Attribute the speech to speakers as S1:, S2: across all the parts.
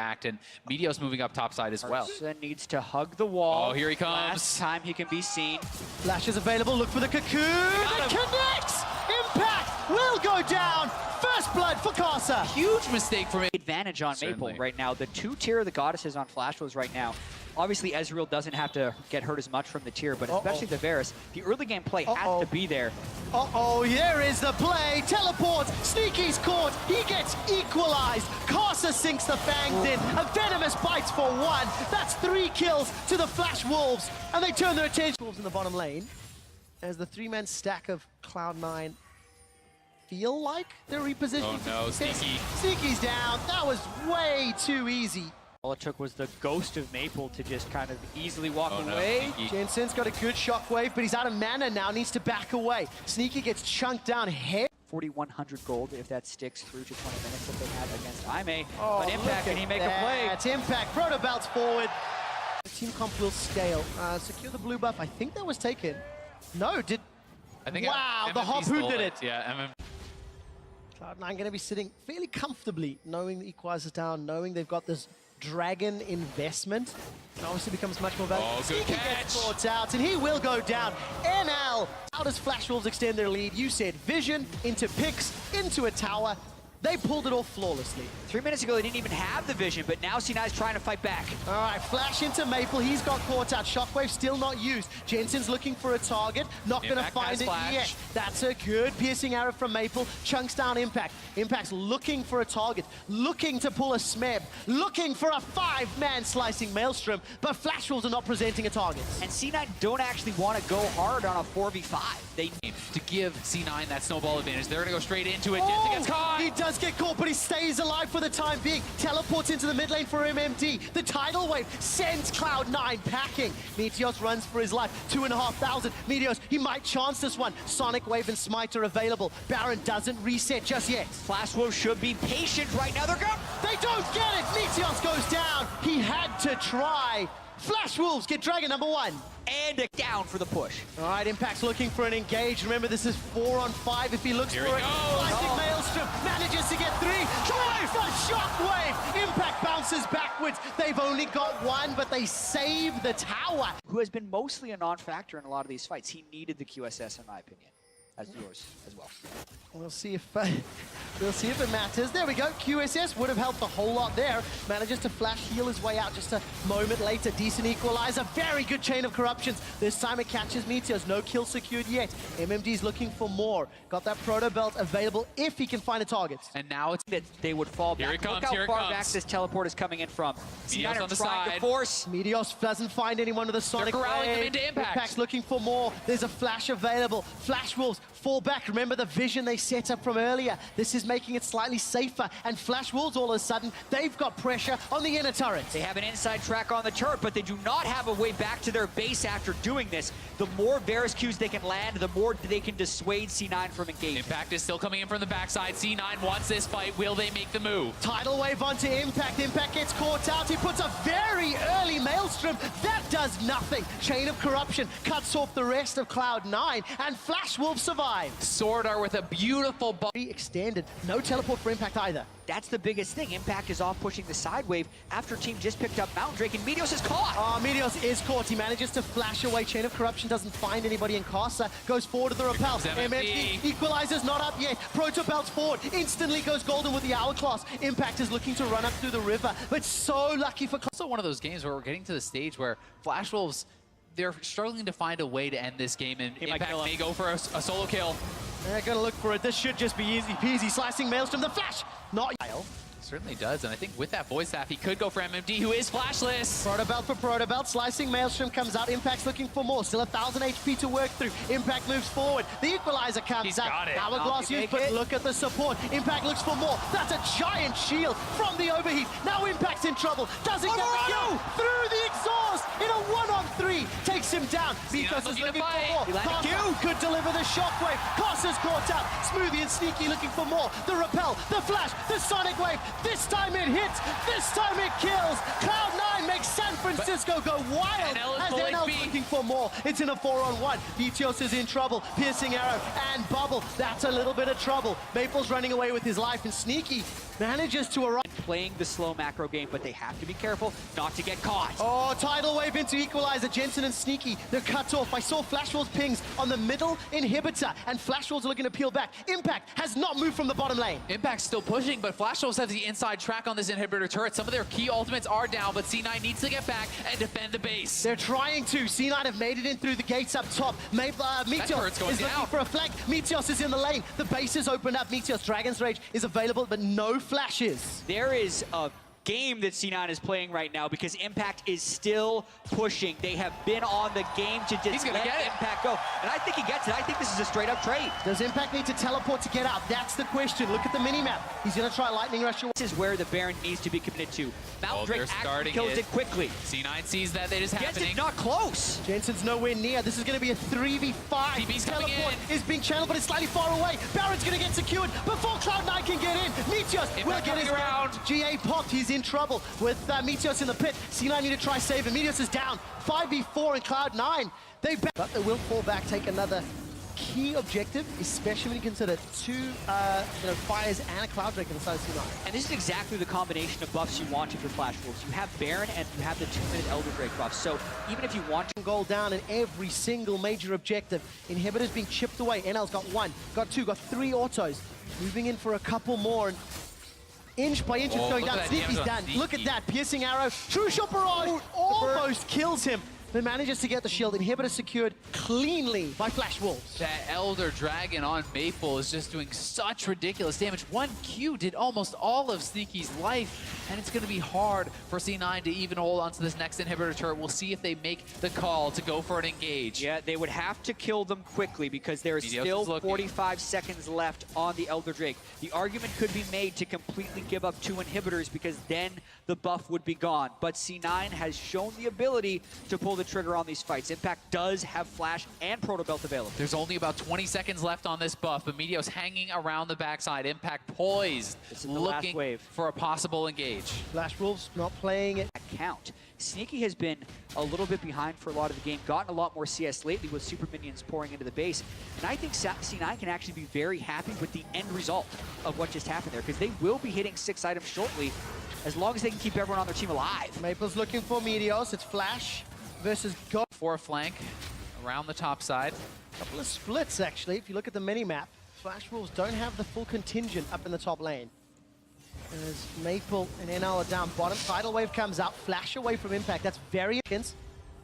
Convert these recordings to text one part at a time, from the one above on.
S1: And Meteos moving up topside as well.
S2: Carson needs to hug the wall.
S1: Oh, here he comes.
S2: Last time he can be seen.
S3: Flash is available, look for the cocoon. It connects! Impact will go down. First blood for Kappa.
S1: Huge mistake for me.
S2: Advantage on
S1: Certainly.
S2: Maple right now. The 2-tier of the goddesses on Flash Wolves right now. Obviously, Ezreal doesn't have to get hurt as much from the tier, but especially the Varus, the early game play has to be there.
S3: Here is the play. Teleports. Sneaky's caught. He gets equalized. Kappa sinks the fangs in. A venomous bites for one. That's 3 kills to the Flash Wolves. And they turn their attention Wolves in the bottom lane. As the 3-man stack of Cloud9 feel like they're repositioning.
S1: Oh no, Sneaky.
S3: Sneaky's down. That was way too easy.
S2: All it took was the ghost of Maple to just kind of easily walk
S1: Oh, no,
S2: away.
S1: Sneaky.
S3: Jensen's got a good shockwave, but he's out of mana now, needs to back away. Sneaky gets chunked down head.
S2: 4,100 gold if that sticks through to 20 minutes that they have against Aime. But Impact, can he make a play?
S3: That's Impact. Proto bounce forward. Team comp will scale. Secure the blue buff. I think that was taken. No, did...
S1: I think
S3: wow, the
S1: MMP
S3: Harpoon
S1: stole
S3: did it.
S1: Yeah,
S3: Cloud9 going to be sitting fairly comfortably, knowing the Equalizer's down, knowing they've got this Dragon investment. It obviously becomes much more valuable.
S1: Oh, good
S3: Sneaky
S1: catch.
S3: gets caught out, and he will go down. NL! How does Flash Wolves extend their lead? You said vision, into picks, into a tower. They pulled it off flawlessly.
S2: 3 minutes ago, they didn't even have the vision, but now C9's trying to fight back.
S3: All right, Flash into Maple. He's got caught out. Shockwave still not used. Jensen's looking for a target. Not going to find it yet. That's a good piercing arrow from Maple. Chunks down Impact. Impact's looking for a target. Looking to pull a Smeb. Looking for a 5-man slicing Maelstrom. But Flash Wolves are not presenting a target.
S2: And C9 don't actually want to go hard on a 4v5. They
S1: need to give C9 that snowball advantage. They're going to go straight into it. Jensen gets caught.
S3: He does get caught, but he stays alive for the time being. Teleports into the mid lane for MMD. The tidal wave sends Cloud9 packing. Meteos runs for his life. 2,500. Meteos, he might chance this one. Sonic Wave and Smite are available. Baron doesn't reset just yet.
S2: Flash Wolves should be patient right now. They're going.
S3: They don't get it. Meteos goes down. He had to try. Flash Wolves get Dragon number 1.
S2: And a down for the push.
S3: All right, Impact's looking for an engage. Remember, this is 4-on-5 if he looks for it. Slicing Maelstrom, manages to get 3. Shockwave! Impact bounces backwards. They've only got 1, but they save the tower.
S2: Who has been mostly a non-factor in a lot of these fights. He needed the QSS, in my opinion. As yours as well.
S3: We'll see if it matters. There we go. QSS would have helped a whole lot there. Manages to flash heal his way out just a moment later. Decent equalizer. Very good chain of corruptions. This time it catches Meteos. No kill secured yet. MMD's looking for more. Got that proto belt available if he can find a target.
S1: And now it's
S2: that they would fall back.
S1: Here it comes.
S2: Look how far back this teleport is coming in from.
S1: Meteos on the
S2: trying
S1: side.
S2: to force.
S3: Meteos doesn't find anyone with a Sonic
S1: corralling
S3: Wave.
S1: them into Impact.
S3: Impact's looking for more. There's a flash available. Flash Wolves fall back. Remember the vision they set up from earlier. This is making it slightly safer. And Flash Wolves, all of a sudden, they've got pressure on the inner turret.
S2: They have an inside track on the turret, but they do not have a way back to their base after doing this. The more Varus Qs they can land, the more they can dissuade C9 from engaging.
S1: Impact is still coming in from the backside. C9 wants this fight. Will they make the move?
S3: Tidal wave onto Impact. Impact gets caught out. He puts a very early Maelstrom. That does nothing. Chain of corruption cuts off the rest of Cloud9, and Flash Wolves survive.
S1: Sword Art with a beautiful
S3: Extended. No teleport for Impact either.
S2: That's the biggest thing. Impact is off pushing the side wave after team just picked up Mountain Drake, and Meteos is caught.
S3: Oh, Meteos is caught. He manages to flash away. Chain of Corruption doesn't find anybody in Kappa. Goes forward to the repel. MMD equalizer's not up yet. Proto belts forward. Instantly goes golden with the Hourglass. Impact is looking to run up through the river, but so lucky for Kappa.
S1: Also one of those games where we're getting to the stage where Flash Wolves, they're struggling to find a way to end this game, and Impact may go for a solo kill.
S3: They're gonna look for it. This should just be easy peasy. Slicing Maelstrom. The flash! Not
S1: Certainly does, and I think with that voice staff, he could go for MMD, who is flashless.
S3: Proto belt for Proto belt. Slicing Maelstrom comes out. Impact's looking for more. Still 1,000 HP to work through. Impact moves forward. The equalizer comes out.
S1: Got it.
S3: Hourglass used, but look at the support. Impact looks for more. That's a giant shield from the overheat. Now Impact's in trouble. Doesn't get the kill through the exhaust in a 1-on-3. Takes him down. Meteos is looking for more. Kappa could deliver the shockwave. Kappa's caught out. Smoothie and Sneaky looking for more. The repel, the flash, the Sonic Wave. This time it hits. This time it kills. Cloud9 makes San Francisco go wild as NL's looking for more. It's in a 4-on-1. Meteos is in trouble. Piercing arrow and bubble. That's a little bit of trouble. Maple's running away with his life, and Sneaky manages to arrive.
S2: playing the slow macro game, but they have to be careful not to get caught.
S3: Oh, tidal wave into equalizer. Jensen and Sneaky, they're cut off. I saw Flashwall's pings on the middle inhibitor, and Flashwall's looking to peel back. Impact has not moved from the bottom lane.
S1: Impact's still pushing, but Flash Wolves have the inside track on this inhibitor turret. Some of their key ultimates are down, but C9 needs to get back and defend the base.
S3: They're trying to. C9 have made it in through the gates up top. Meteos is looking for a flank. Meteos is in the lane. The base is opened up. Meteos Dragon's Rage is available, but no flashes.
S2: There is a game that C9 is playing right now because Impact is still pushing. They have been on the game to just let Impact go. And I think he gets it. I think this is a straight up trade.
S3: Does Impact need to teleport to get out? That's the question. Look at the minimap. He's going to try Lightning Rush.
S2: This is where the Baron needs to be committed to. Mountain Drake actually kills it quickly.
S1: C9 sees that it is happening.
S2: Jensen's not close.
S3: Jensen's nowhere near. This is going to be a 3v5.
S1: TB's coming
S3: Teleport
S1: in.
S3: is being channeled, but it's slightly far away. Baron's going to get secured before Cloud9 can get in. Meteos will get his
S1: around.
S3: GA popped. He's in trouble with Meteos in the pit. C9 need to try save him. Meteos is down. 5v4 in Cloud9. But they will fall back, take another key objective, especially when you consider two fires and a Cloud Drake on the side of C9.
S2: And this is exactly the combination of buffs you wanted for Flash Wolves. You have Baron and you have the 2-minute Elder Drake buff. So even if you want to
S3: goal down in every single major objective, inhibitors being chipped away. NL's got 1, got 2, got 3 autos. Moving in for a couple more. And inch by inch it's going down. Sneaky's done. Look at that. Piercing arrow. True shot barrage. Almost kills him. But manages to get the shield. Inhibitor secured cleanly by Flash Wolves.
S1: That Elder Dragon on Maple is just doing such ridiculous damage. 1 Q did almost all of Sneaky's life, and it's going to be hard for C9 to even hold onto this next inhibitor turret. We'll see if they make the call to go for an engage.
S2: Yeah, they would have to kill them quickly because there is still 45 seconds left on the Elder Drake. The argument could be made to completely give up 2 inhibitors because then the buff would be gone. But C9 has shown the ability to pull the trigger on these fights. Impact does have Flash and Proto Belt available.
S1: There's only about 20 seconds left on this buff, but Meteos hanging around the backside. Impact poised, looking for a possible engage.
S3: Flash Wolves not playing it.
S2: Count. Sneaky has been a little bit behind for a lot of the game, gotten a lot more CS lately with super minions pouring into the base. And I think C9 can actually be very happy with the end result of what just happened there, because they will be hitting 6 items shortly as long as they can keep everyone on their team alive.
S3: Maple's looking for Meteos. It's Flash versus Go.
S1: For a flank around the top side.
S3: Couple of splits, actually. If you look at the mini-map, Flash Wolves don't have the full contingent up in the top lane. As Maple and NL are down bottom, Tidal Wave comes out, Flash away from Impact. That's very intense.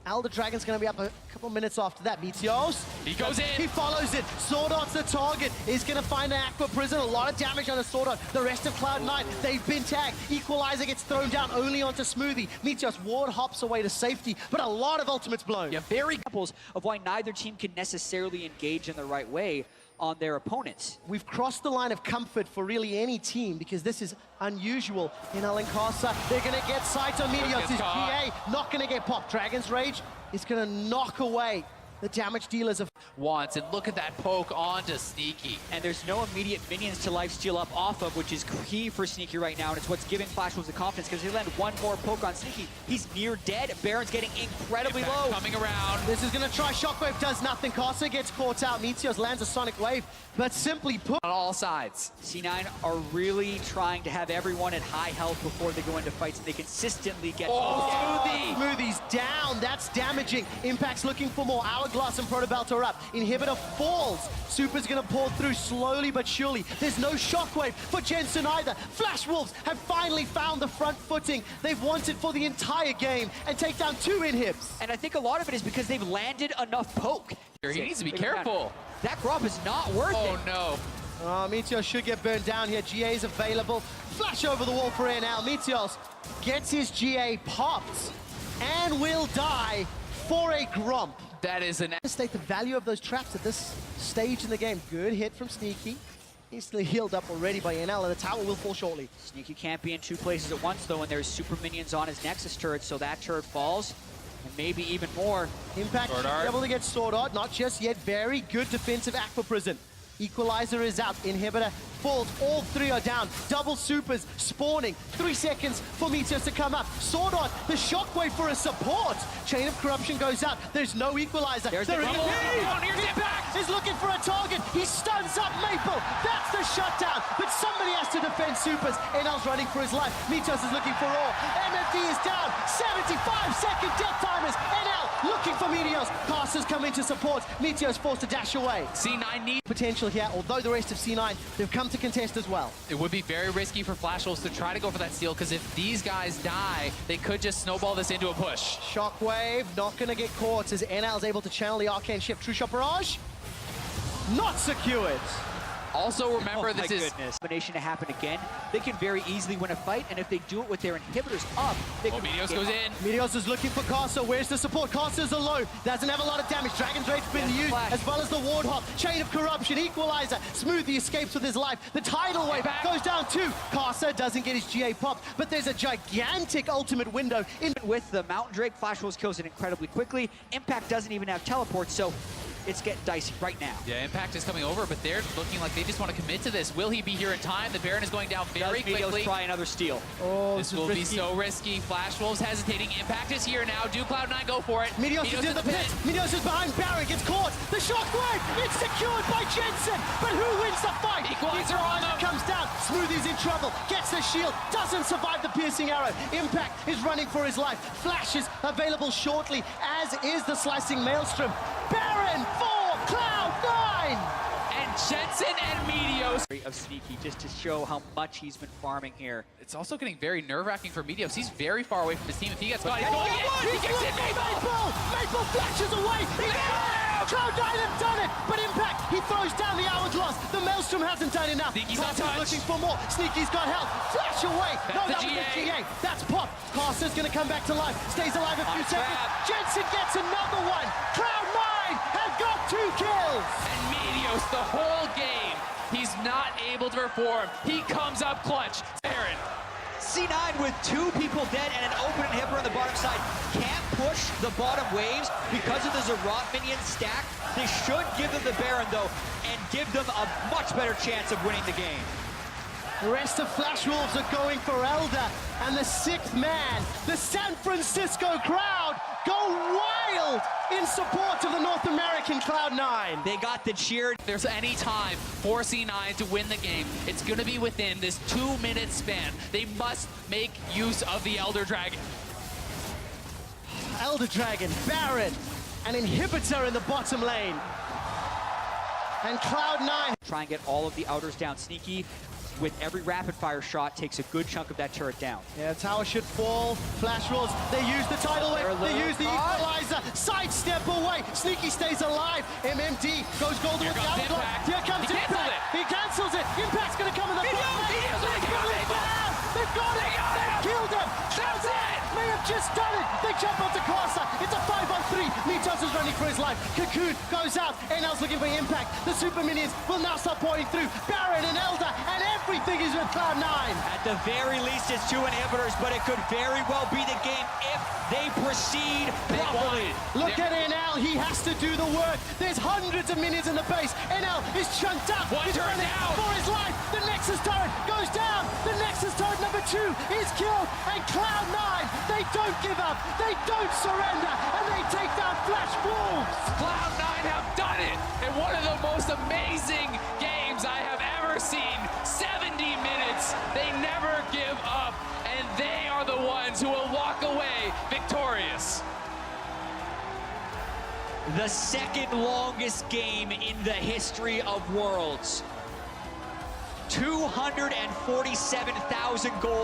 S3: Elder Dragon's going to be up a couple minutes after that. Meteos.
S1: He goes in.
S3: He follows it. Sword Art's the target. He's going to find an Aqua Prison. A lot of damage on the Sword Art. The rest of Cloud9, they've been tagged. Equalizer gets thrown down only onto Smoothie. Meteos ward hops away to safety, but a lot of ultimates blown.
S2: Yeah, very examples of why neither team can necessarily engage in the right way on their opponents.
S3: We've crossed the line of comfort for really any team because this is unusual. NL and Casa, they're going to get sight on Meteos. His GA not going to get popped. Dragon's Rage is going to knock away the damage dealers of
S1: once, and look at that poke onto Sneaky.
S2: And there's no immediate minions to lifesteal up off of, which is key for Sneaky right now, and it's what's giving Flash Wolves the confidence, because they land 1 more poke on Sneaky. He's near dead. Baron's getting incredibly low.
S1: Coming around.
S3: This is going to try Shockwave, does nothing. Casa gets caught out. Meteos lands a Sonic Wave, but simply put
S1: on all sides.
S2: C9 are really trying to have everyone at high health before they go into fights, and they consistently get
S3: Smoothie's down. That's damaging. Impact's looking for more. Hourglass and Protobelt are up. Inhibitor falls. Super's going to pour through slowly but surely. There's no Shockwave for Jensen either. Flash Wolves have finally found the front footing they've wanted for the entire game and take down 2 inhibs.
S2: And I think a lot of it is because they've landed enough poke.
S1: He needs to be careful.
S2: That Gromp is not worth it.
S1: Oh no.
S3: Meteos should get burned down here. GA is available. Flash over the wall for NL. Meteos gets his GA popped and will die for a Gromp.
S1: That is an...
S3: State the value of those traps at this stage in the game. Good hit from Sneaky. Instantly healed up already by NL, and the tower will fall shortly.
S2: Sneaky can't be in 2 places at once, though, and there's super minions on his Nexus turret, so that turret falls, and maybe even more.
S3: Impact able to get Sword Art, not just yet. Very good defensive Aqua Prison. Equalizer is out. Inhibitor falls. All three are down. Double supers spawning. 3 seconds for Meteos to come up. Sword on. The shockwave for a support. Chain of Corruption goes out. There's no equalizer.
S2: There's
S3: there
S2: the
S3: is
S2: bubble.
S1: Here's Impact.
S3: is looking for a target. He stuns up Maple. That's the shutdown. But somebody has to defend supers. NL's running for his life. Meteos is looking for all. MFD is down. 75-second death timers. NL looking for Meteos. Casters come in to support. Meteos forced to dash away.
S1: C9 needs
S3: Potential here, although the rest of C9, they've come to contest as well.
S1: It would be very risky for Flash Wolves to try to go for that steal, because if these guys die, they could just snowball this into a push.
S3: Shockwave not going to get caught as NL's able to channel the Arcane Shift. True Shot Barrage, not secured.
S1: Also remember, this is
S2: combination to happen again. They can very easily win a fight, and if they do it with their inhibitors up, they can
S1: Meteos goes in.
S3: Meteos is looking for Caster. Where's the support? Caster's alone. Doesn't have a lot of damage. Dragon's Rage's been used, as well as the Ward Hop. Chain of Corruption, Equalizer. Smoothie escapes with his life. The Tidal Wave goes down too. Caster doesn't get his GA popped, but there's a gigantic ultimate window in.
S2: With the Mountain Drake, Flash Wolves kills it incredibly quickly. Impact doesn't even have teleport, so it's getting dicey right now.
S1: Yeah, Impact is coming over, but they're looking like they just want to commit to this. Will he be here in time? The Baron is going down very quickly.
S2: Try another steal.
S3: Oh,
S1: This will be so risky. Flash Wolves hesitating. Impact is here now. Do Cloud9 go for it?
S3: Meteos is in the pit. Meteos is behind Baron, gets caught. The shockwave, it's secured by Jensen. But who wins the fight?
S1: Equalizer on him.
S3: Comes down. Smoothie's in trouble. Gets the shield. Doesn't survive the piercing arrow. Impact is running for his life. Flash is available shortly, as is the slicing maelstrom. Baron for Cloud9.
S1: And Jensen and Meteos.
S2: Of Sneaky, just to show how much he's been farming here.
S1: It's also getting very nerve-wracking for Meteos. He's very far away from his team. If he gets caught, he's
S3: And
S1: going in. He gets in.
S3: Maple! Maple flashes away! Cloud9 have done it! But Impact, he throws down the Hourglass. The Maelstrom hasn't done enough.
S1: Sneaky's
S3: Caster's
S1: untouched.
S3: looking for more. Sneaky's got help. Flash away! No, that was the GA. That's pop. Caster's gonna come back to life. Stays alive a few seconds. Jensen gets another one. Cloud9 have got 2 kills!
S1: And Meteos, the whole game, he's not able to perform. He comes up clutch. Baron.
S2: C9 with 2 people dead and an open inhibitor on the bottom side. Can't push the bottom waves because of the Zerat minion stack. They should give them the Baron, though, and give them a much better chance of winning the game.
S3: The rest of Flash Wolves are going for Elder, and the 6th man, the San Francisco crowd, go wild in support of the North American Cloud9.
S2: They got the cheer.
S1: If there's any time for C9 to win the game, it's going to be within this 2-minute span. They must make use of the Elder Dragon.
S3: Elder Dragon, Baron, an inhibitor in the bottom lane. And Cloud9.
S2: Try and get all of the outers down. Sneaky, with every rapid-fire shot, takes a good chunk of that turret down.
S3: Yeah, tower should fall. Flash Wolves, they use the tidal wave, they use the equalizer. Sidestep away. Sneaky stays alive. MMD goes golden with the Hourglass. Here comes Impact. He cancels it. Impact's gonna come in the front. They've got it. They've killed him.
S1: That's it.
S3: May have just done it. They jump onto Caster. It's a 5-on-3. Meteos is running for his life. Cocoon goes out. NL's looking for Impact. The super minions will now start pouring through. Baron and Elder, and everything is with Cloud9.
S2: At the very least, it's 2 inhibitors, but it could very well be the game if they proceed properly.
S3: Look at NL. He has to do the work. There's hundreds of minions in the base. NL is chunked up.
S1: One
S3: He's
S1: turret
S3: running
S1: down.
S3: for his life. The Nexus turret goes down. The Nexus turret number 2 is killed. And Cloud9, they don't give up. They don't surrender. And they take down Flash Wolves.
S1: Cloud9 have done it in one of the most amazing games I have ever seen. 70 minutes. They never give up. And they are the ones who will walk away victorious.
S2: The second longest game in the history of Worlds. 247,000 goals.